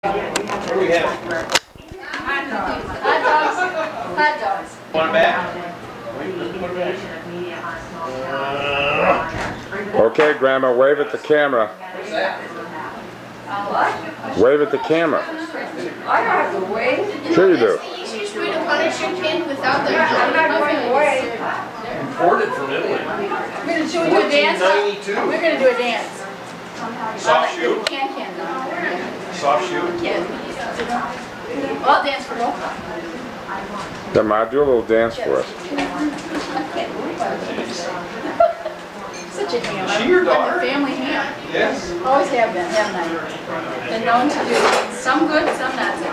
What do we have? Hot dogs. Hot dogs. Hot dogs. Want it back? Okay, Grandma, wave at the camera. What's that? What? Wave at the camera. I don't have to wait. Sure you do. That's the easiest way to punish your kid without their I'm not going to wait. Imported from Italy. We're going to do a dance. 1492. We're going to do a dance. Soft shoe? Can. Soft shoe? Can. I'll dance for both. Come on, do a little dance for us. Such a ham. Is she your daughter? I'm a family ham. Yes. Always have been, haven't I? Been known to do some good, some not so.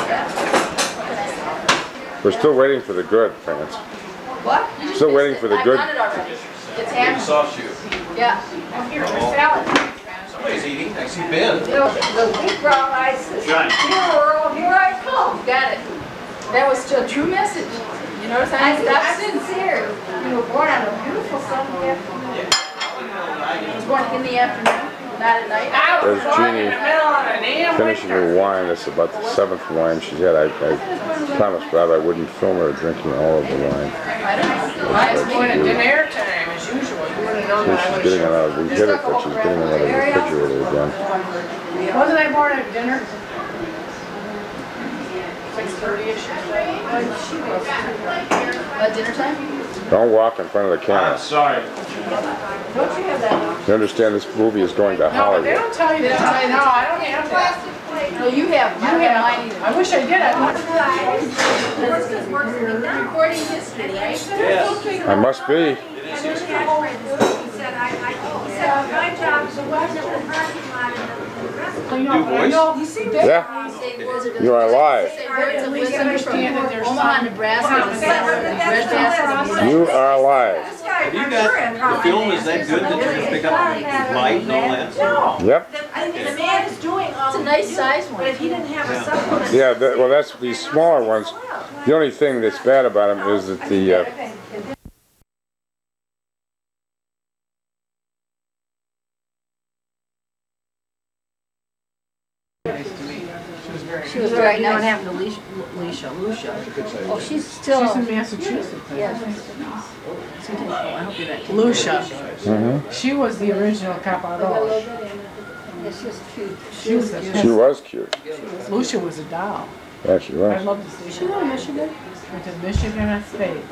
Yeah. What can I say? We're still waiting for the good, fans. What? Still waiting for the good. I've done it already. It's Give happening. soft shoe. Yeah. Here's your salad. Somebody's eating. I see Ben. The big brown eyes says, Johnny. "Here, Earl, here I come." Got it. That was a true message. You notice I'm sincere. You were born on a beautiful Sunday afternoon. I was born in the afternoon, not at night. There's Jeannie finishing her wine. It's about the 7th wine she's had. I promised Rob I wouldn't film her drinking all of the wine. I was born at dinner time, as usual. You wouldn't know that I She's was. getting it out of, we hit it, but she's getting it out of the refrigerator again. Wasn't I born at dinner? 6:30ish. Dinner time? Don't walk in front of the camera. Sorry. Don't you have that? You understand this movie is going to No, but they Hollywood. don't tell you that. No, I don't have that. No, you have. You have mine either. I wish I did. recording history, right? Yes. I must be. New voice? Yeah, you are live. Birds of wisdom from Omaha, Nebraska. Red Bass. You are live. Have you got the film? Is that good that you can pick up light and all that? Yep. The man is doing all It's a nice size one. but if he didn't have a supplement. Yeah, well, that's these smaller ones. The only thing that's bad about them is that the She was very nice. You don't have Lucia. Oh, she's still. She's in Massachusetts. Yeah. Lucia. She was the original Caparoche. Yeah, she was cute. She was the she was cute. Lucia was a doll. Yeah, she I was. love to see her. She went to Michigan. Went to Michigan State.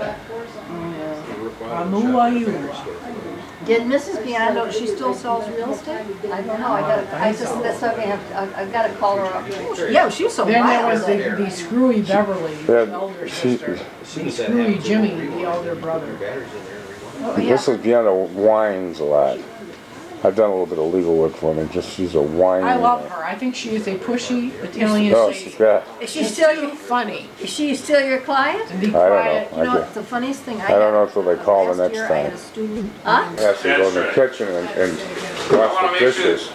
Did Mrs. Biondo, she still sells real estate? I don't know. That's why I've got to call her up. Yeah, she was so Then there wild. was the screwy Beverly, the Yeah, elder she, sister. The screwy Jimmy, the elder brother. this is Bianca whines a lot. I've done a little bit of legal work for me. Just she's a whiny. I love her. I think she is a pushy Italian Oh, saint. she's got. Is she still your, Funny. is she still your client? And be I don't quiet. know. You know, it's the funniest thing. I don't know until they call the last next year I had time. a student. Huh? Has to go in the kitchen and wash the dishes.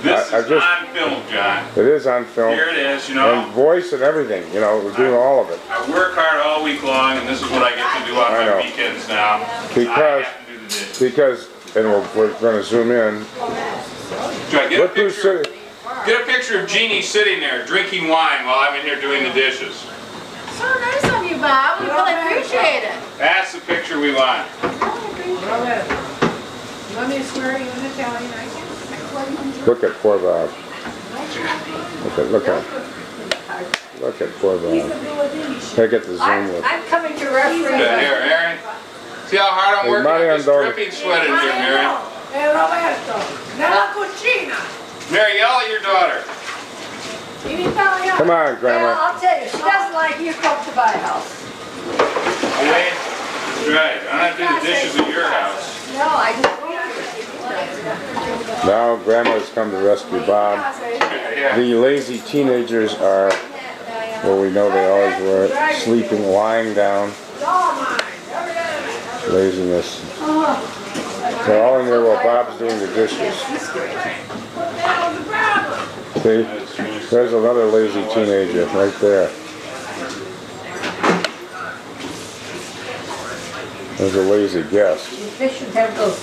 This I is just- on film, John. It is on film. Here it is, you know. And voice and everything. You know, we're doing all of it. I work hard all week long, and this is what I get to do on I know. my weekends now. Because- I have to do the dishes. Because, and we're going to zoom in. Joy, get a Look who's picture. sitting. Get a picture of Jeannie sitting there drinking wine while I'm in here doing the dishes. So nice of you, Bob. We really appreciate it. That's the picture we want. Let me swear you in Italian, I can. Look at poor Bob. Look at poor Bob. Gotta get the zoom with. I'm coming to referee. Here, Mary. See how hard I'm Hey, working? Mario It's Andorra. dripping sweat in here, Mary. Hey, Roberto, nella cucina. Mary, yell at your daughter. In Italian. Come on, Well, Grandma. I'll tell you, she doesn't like you come to my house. Wait. That's right. I don't have to do the dishes at your house. No, I just. Now Grandma's come to rescue Bob. Yeah. The lazy teenagers are, well, we know they always were, sleeping, lying down. Laziness. They're all in there while Bob's doing the dishes. See? There's another lazy teenager right there. There's a lazy guest. They should have those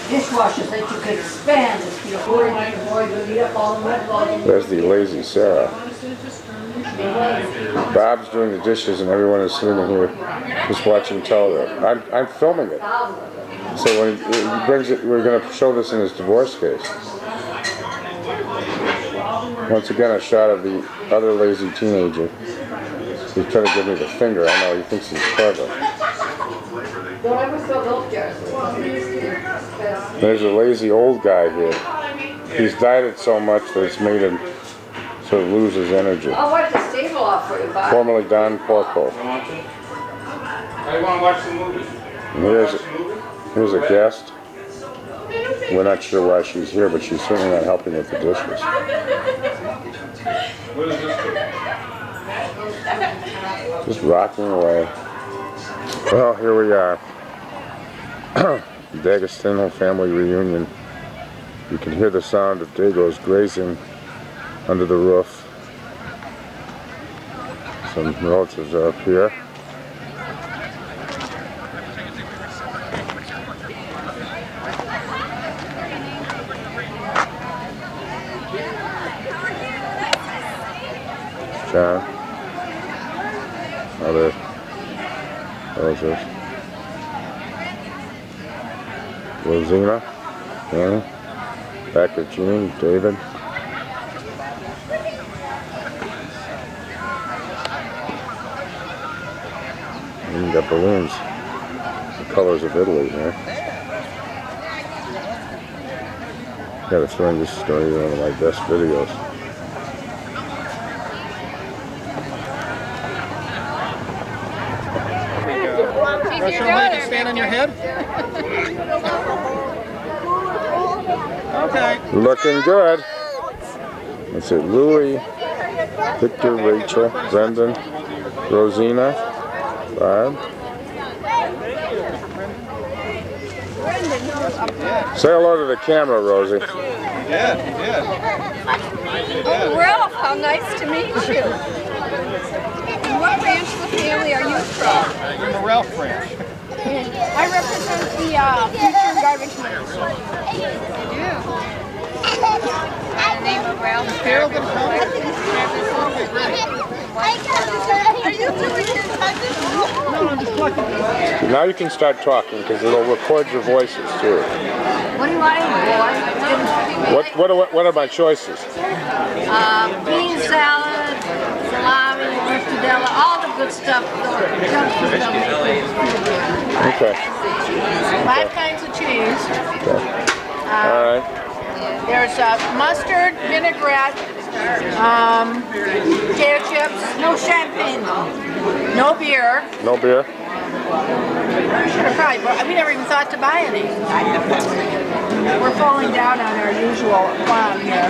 dishwasher that you could expand. You know, pouring like the boys would eat up all the mud balls. There's the lazy Sarah. Bob's doing the dishes and everyone is sitting here just watching television. I'm filming it. So when he brings it, we're going to show this in his divorce case. Once again, a shot of the other lazy teenager. He's trying to give me the finger. I know, he thinks he's clever. Don't ever fill those jars. There's a lazy old guy here. He's dieted so much that it's made him sort of lose his energy. I'll wipe the stable off for you, Bob. Formerly Don Porco. I want to watch the movie. And here's a guest. We're not sure why she's here, but she's certainly not helping with the dishes. What is this? Just rocking away. Well, here we are. D'Agostino family reunion. You can hear the sound of Dagos grazing under the roof. Some relatives are up here. John. Other relatives. Rosina. Annie. Back with Jean. David. And you got balloons. The colors of Italy here. Gotta throw in this story, one of my best videos. Stand on your head. Okay. Looking good. That's it. Louie, Victor, Rachel, Brendan, Rosina, Bob. Say hello to the camera, Rosie. Yeah. Oh, Ralph, how nice to meet you. What branch of the family are you from? From the Ralph branch. I represent the future garbage man. You do. The name of Ralph Carol gonna come? Are you doing your Now you can start talking because it'll record your voices too. What do you want, boy? What are my choices? Bean salad, salami, mortadella, all the good stuff. Okay. 5 kinds of cheese. Okay. All right. There's mustard, vinaigrette, potato chips, No champagne though. no beer. No beer. Should have probably bought, we never even thought to buy any. We're falling down on our usual plan here.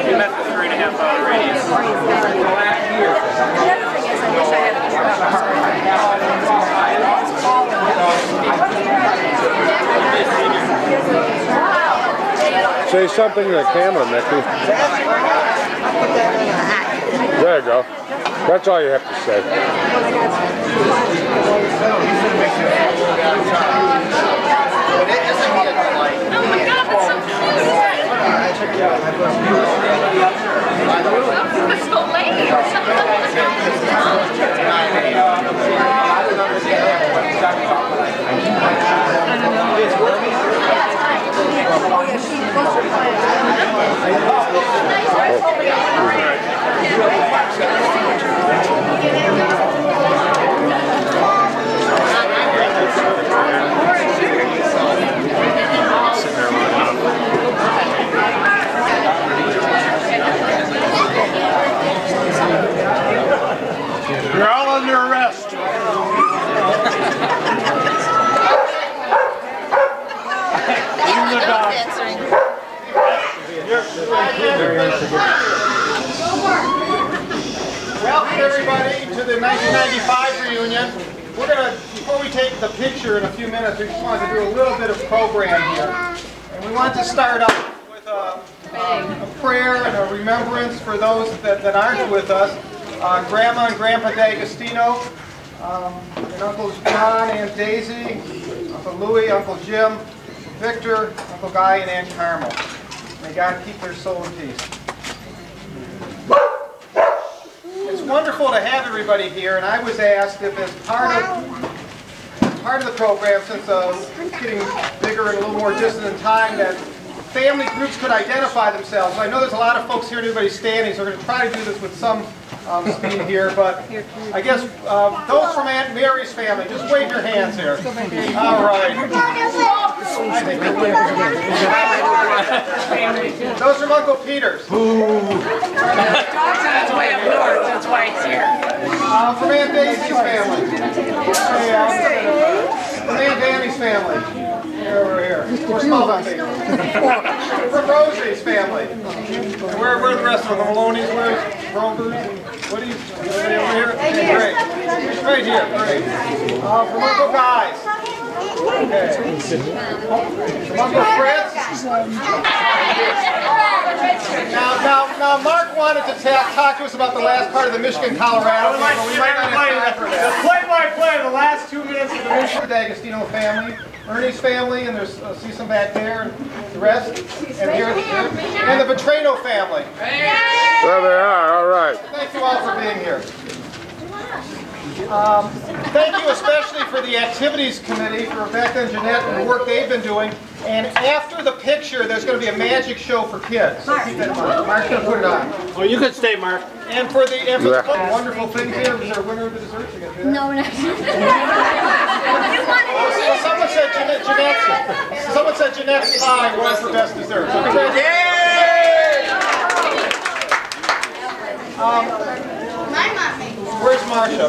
You met the 3.5-hour radius. Say something to the camera, Mickey. There you go. That's all you have to say. Oh my God, that's so cute! It's so late! You're all under arrest. Welcome everybody to the 1995 reunion. We're going to, before we take the picture in a few minutes, we just wanted to do a little bit of program here. And we want to start off with a prayer and a remembrance for those that aren't with us. Grandma and Grandpa D'Agostino, and Uncles John, Aunt Daisy, Uncle Louie, Uncle Jim, Victor, Uncle Guy, and Aunt Carmel. May God keep their soul in peace. It's wonderful to have everybody here, and I was asked if as part of the program, since it's getting bigger and a little more distant in time, that family groups could identify themselves. I know there's a lot of folks here and everybody's standing, so we're going to try to do this with some speed here, but I guess those from Aunt Mary's family, just wave your hands here. All right. I think those from Uncle Peter's. That's way up north. That's why it's here. From Aunt Daisy's family. From Aunt Danny's family. Over here. From Rosie's family. And where are the rest of them? The Maloney's? Where's Rovers? What are you? Anybody over here? Okay, great. Right here. Great. From Uncle Guy's. Okay. From Uncle Fred's. Now, Mark wanted to talk to us about the last part of the Michigan-Colorado game, but we might not have time for that. The play-by-play of the last 2 minutes of the Michigan D'Agostino family, Ernie's family, and there's see some back there, and the rest, and here, and the Petrino family. There they are, all right. Thank you all for being here. Thank you especially for the Activities Committee, for Rebecca and Jeanette, and the work they've been doing. And after the picture, there's going to be a magic show for kids. Keep that in mind. Mark's going to put it on. Oh, you could stay, Mark. And for the wonderful things here, is there a winner of the desserts? You going to do that? No, no. Someone said Jeanette's pie was for best dessert. Where's Marcia?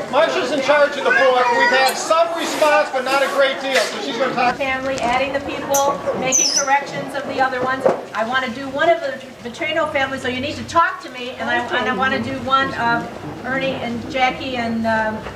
Marcia's in charge of the book. We've had some response, but not a great deal. So she's going to talk. Family, adding the people, making corrections of the other ones. I want to do one of the Petrino family, so you need to talk to me, and I want to do one of Ernie and Jackie and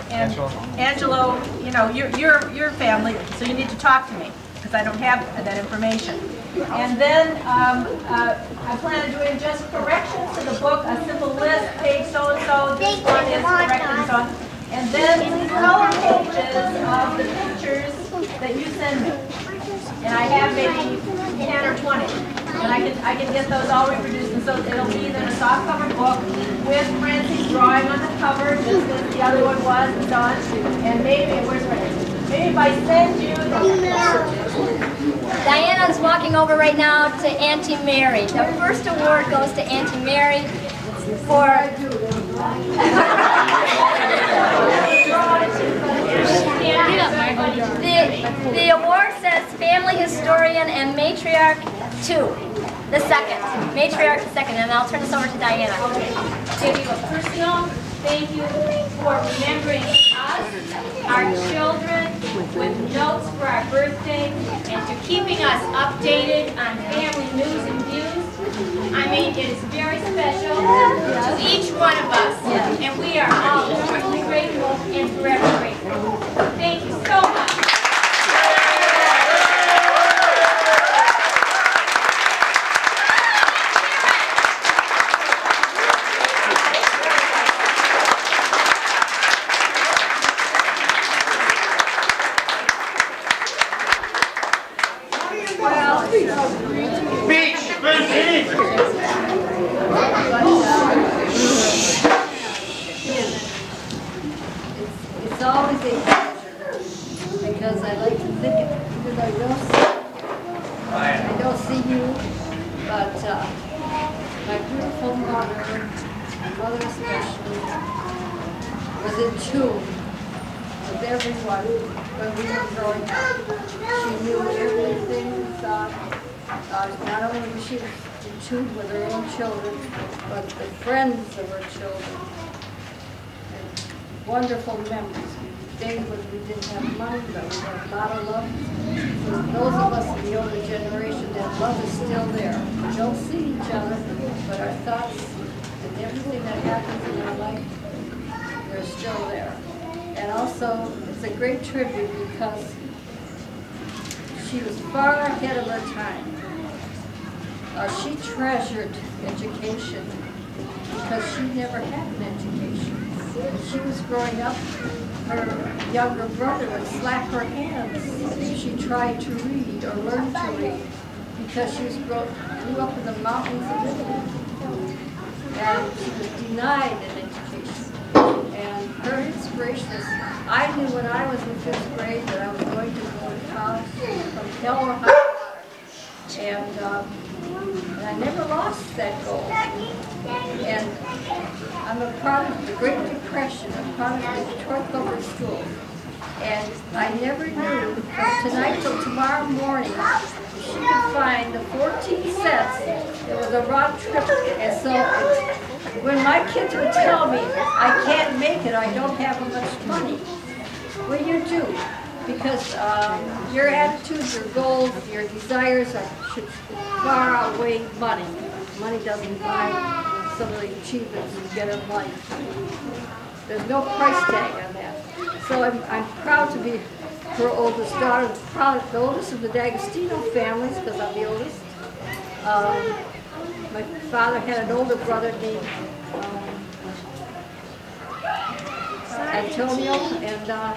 Angelo. You know, your family, so you need to talk to me because I don't have that information. And then I plan on doing just corrections to the book, a simple list, page so-and-so, this one is correct and so on. And then color pages of the pictures that you send me. And I have maybe 10 or 20. And I can get those all reproduced, and so it'll be then a soft cover book with Francie's drawing on the cover, just as the other one was, and so on. And maybe, maybe if I send you Diana's walking over right now to Auntie Mary. The first award goes to Auntie Mary for the award says Family Historian and Matriarch 2. The second. Matriarch the second. And I'll turn this over to Diana. Give you a personal thank you for remembering us, our children, with notes for our birthday, and to keeping us updated on family news and views. I mean, it is very special to each one of us, and we are all eternally grateful and forever grateful. Thank you so much. It's always a pleasure because I like to think of it because I don't see you, but my beautiful mother, my mother especially, was in tune with everyone when we were growing up. She knew everything we thought. Not only was she in tune with her own children, but the friends of her children. And wonderful memories we day when we didn't have money, but we had a lot of love. For those of us in the older generation, that love is still there. We don't see each other, but our thoughts and everything that happens in our life, they're still there. And also, it's a great tribute because she was far ahead of her time. She treasured education because she never had an education. When she was growing up, her younger brother would slap her hands if she tried to read or learn to read because she grew up in the mountains of Italy. And she was denied an education. And her inspiration is, I knew when I was in 5th grade that I was going to go to college from hell or high water. And I never lost that goal. And I'm a product of the Great Depression. I'm a product of the Detroit Public Schools. And I never knew from tonight till tomorrow morning she could find the 14 cents. It was a round trip. And so when my kids would tell me, I can't make it, I don't have much money. Well, you do. Because your attitudes, your goals, your desires should far outweigh money. Money doesn't buy some of the achievements you get in life. There's no price tag on that. So I'm proud to be her oldest daughter, the oldest of the D'Agostino families, because I'm the oldest. My father had an older brother named Antonio, and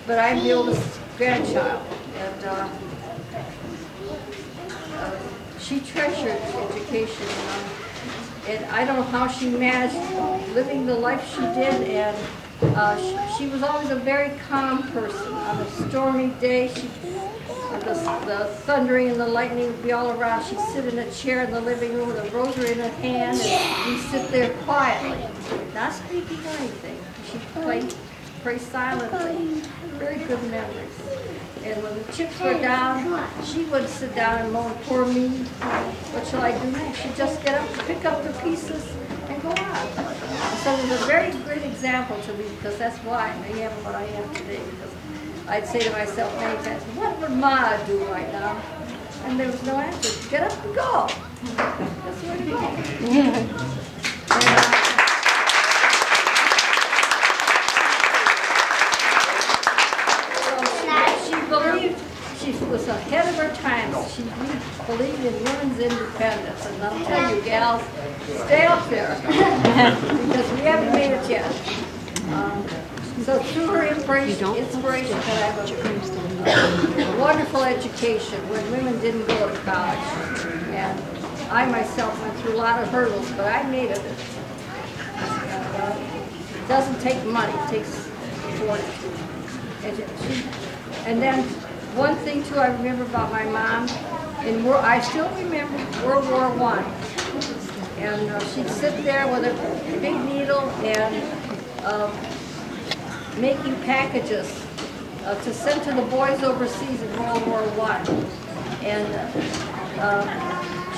but I'm the oldest grandchild, and she treasured education, and I don't know how she managed living the life she did, and she was always a very calm person. On a stormy day, the thundering and the lightning would be all around. She'd sit in a chair in the living room with a rosary in her hand, and we'd sit there quietly, not speaking or anything. She'd pray silently. Very good memories. And when the chips were down, she wouldn't sit down and moan, poor me, what shall I do next? She'd just get up, pick up the pieces, and go on. So it was a very great example to me, because that's why I am what I am today. Because I'd say to myself many times, what would Ma do right now? And there was no answer. Get up and go. That's where you go. She was ahead of her time. She believed in women's independence. And I'll tell you, gals, stay up there. Because we haven't made it yet. So through her inspiration, that I have a wonderful education when women didn't go to college. And I myself went through a lot of hurdles, but I made it. It doesn't take money, it takes fortitude. And then one thing too I remember about my mom, I still remember World War I. And she'd sit there with a big needle and making packages to send to the boys overseas in World War I. And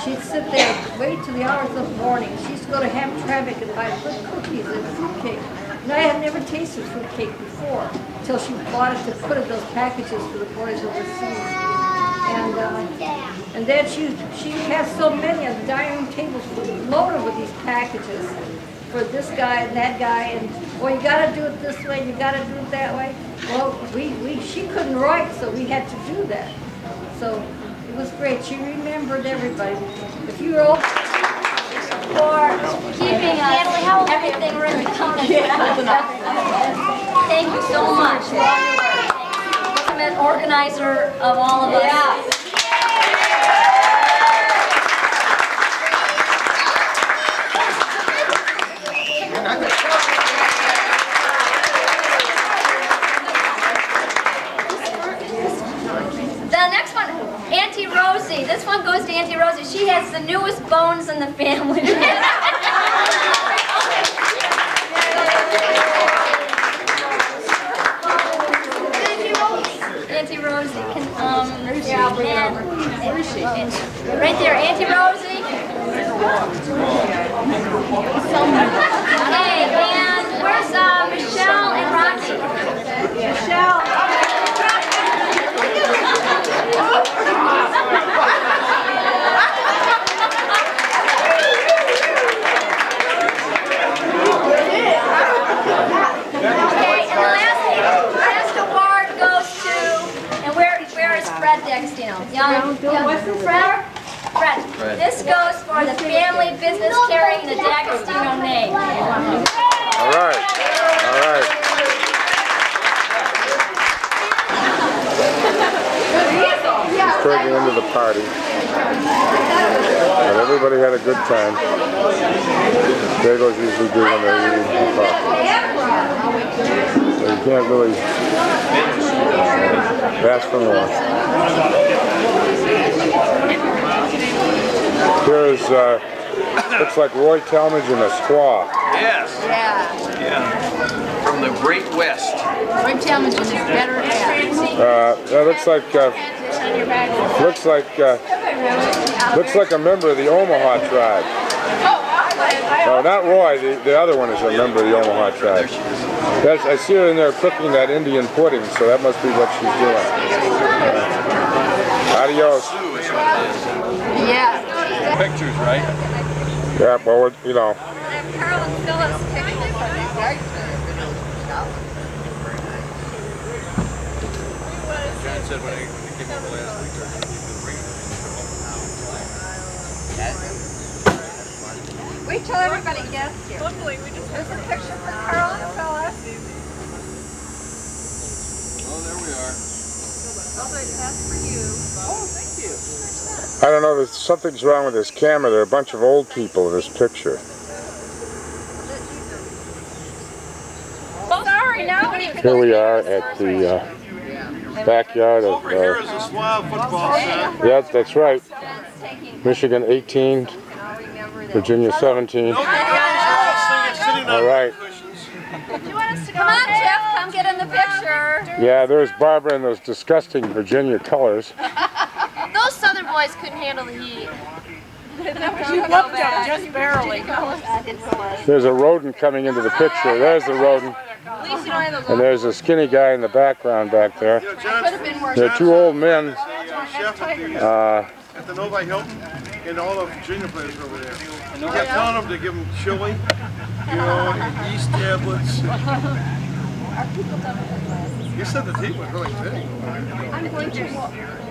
she'd sit there, wait till the hours of the morning. She used to go to Hamtramck and buy good cookies and fruitcake. And I had never tasted fruitcake before until she bought it to put in those packages for the boys overseas. And then she had so many of the dining room tables loaded with these packages for this guy and that guy, and well, you got to do it this way, you got to do it that way. Well, she couldn't write, so we had to do that. So it was great. She remembered everybody. If you were old, for keeping us everything written down. Thank you so much. Ultimate organizer of all of us. Yeah. The next one, Auntie Rosie. This one goes to Auntie Rosie. She has the newest bones in the family. Auntie Rosie can right there, Auntie Rosie. Okay, and where's Michelle and Rocky? This goes for the family business carrying the D'Agostino name. All right. All right. Toward the end of the party. And everybody had a good time. Bagels usually do when they're eating coffee. So you can't really ask for more. Here's, looks like Roy Talmadge and a squaw. Yes. Yeah. Yeah. From the Great West. Roy Talmadge is better at That looks like a member of the Omaha tribe. No, not Roy. The other one is a member of the Omaha tribe. I see her in there cooking that Indian pudding, so that must be what she's doing. Adios. Yeah. Pictures, right? Yeah, well, you know. John said when I came over last week, they're going to be bringing Wait till everybody gets here. There's a picture for Carl and Phyllis. Oh, there we are. That's for you. Oh, thank you. I don't know, something's wrong with this camera. There are a bunch of old people in this picture. Sorry, now Here we are at the backyard of... Here is a Swab football set. Yeah, that's right. Michigan 18, Virginia 17. All right. Come on, Jeff, come get in the picture. Yeah, there's Barbara in those disgusting Virginia colors. Those southern boys couldn't handle the heat. you looked up just barely. There's a rodent coming into the picture. There's the rodent. And there's a skinny guy in the background back there. There are two old men. At the Novi Hilton, and all the Virginia players over there. We kept telling them to give them chili, you know, yeast tablets. You said the team was really big.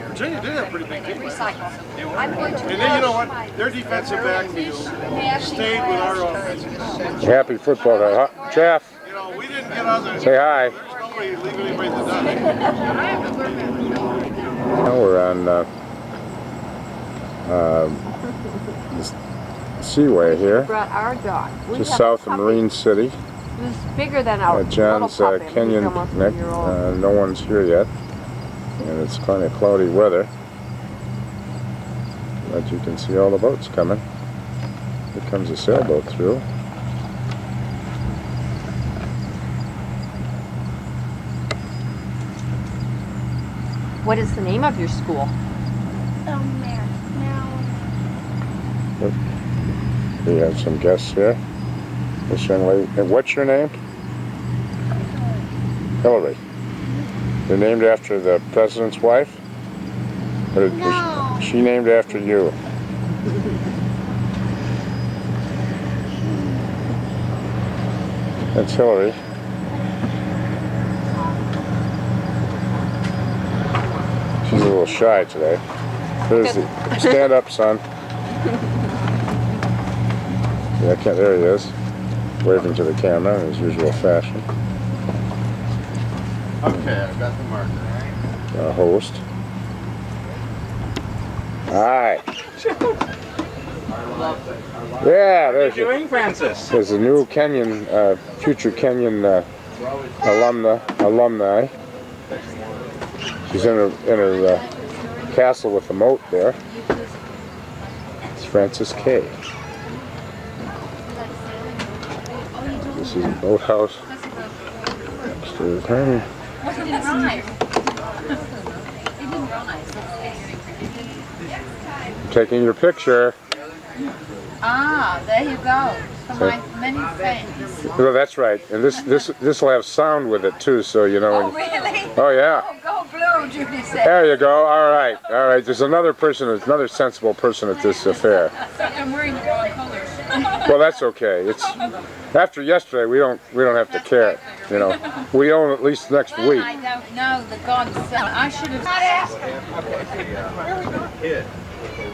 Virginia did have a pretty big team. And then you know what? Their defensive backfield stayed with our offensive. Happy football guy. Huh? Jeff. You know, we didn't get out there. Say hi. Nobody leave anybody to die. Now we're on this Seaway here, Brought our dog. just south of Marine City. It's bigger than our John's Kenyon Neck. No one's here yet, and it's kind of cloudy weather. But you can see all the boats coming. Here comes a sailboat through. What is the name of your school? We have some guests here. This young lady. And what's your name? Hillary. You're named after the president's wife? Or no. Is she named after you? That's Hillary. She's a little shy today. There's the, stand up, son. Yeah, there he is, waving to the camera in his usual fashion. Okay, I've got the marker. Our host. Hi. Yeah, there's a new Kenyon, future Kenyon alumni. She's in her castle with the moat there. It's Frances Kay. This is a boathouse. Upstairs. Taking your picture. Ah, there you go. For my many fans. Well, that's right. And this will have sound with it too, so you know. Oh, really? Oh, yeah. Oh, go blue, Judy said. There you go. All right. All right. There's another person, another sensible person at this affair. I'm wearing the wrong colors. Well, that's okay. It's after yesterday. We don't have to care. You know, we own at least next week. I don't know the godson. I should have not asked her.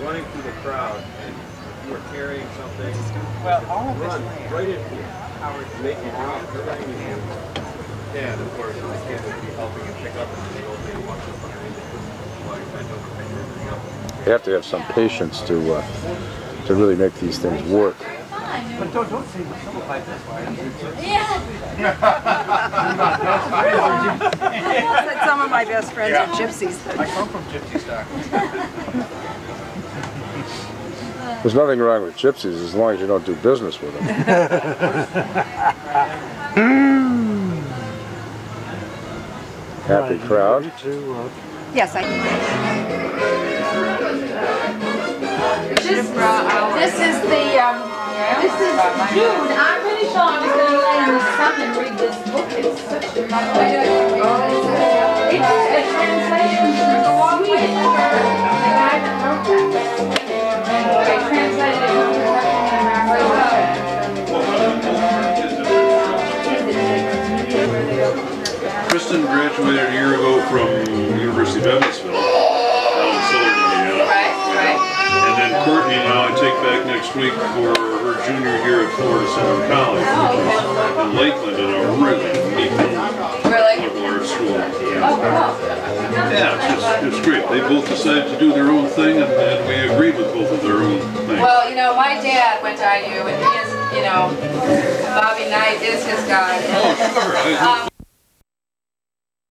running through the crowd and you were carrying something, well, all of run this right into it. Make you drop everything you can. And of course, the kid would be helping you pick up and the old lady walks up behind you. You have to have some patience to really make these things work. But don't say some of my best friends. Yeah. I said some of my best friends are gypsies. I come from gypsy stock. There's nothing wrong with gypsies as long as you don't do business with them. Happy crowd. Yes, I. This is June. I'm pretty sure I'm just going to lay in the sun and read this book. It's such a it's a translation from Swedish. The guy that wrote that. I translated it from Kristen graduated a year ago from University of Evansville, out in southern Indiana. Right. And then Courtney now I take back next week for her junior year at Florida Central College, which is in Lakeland, in a really neat local art school. Yeah, it's great. They both decided to do their own thing, and we agreed with both of their own things. Well, you know, my dad went to IU, and he is, you know, Bobby Knight is his guy. Oh, sure.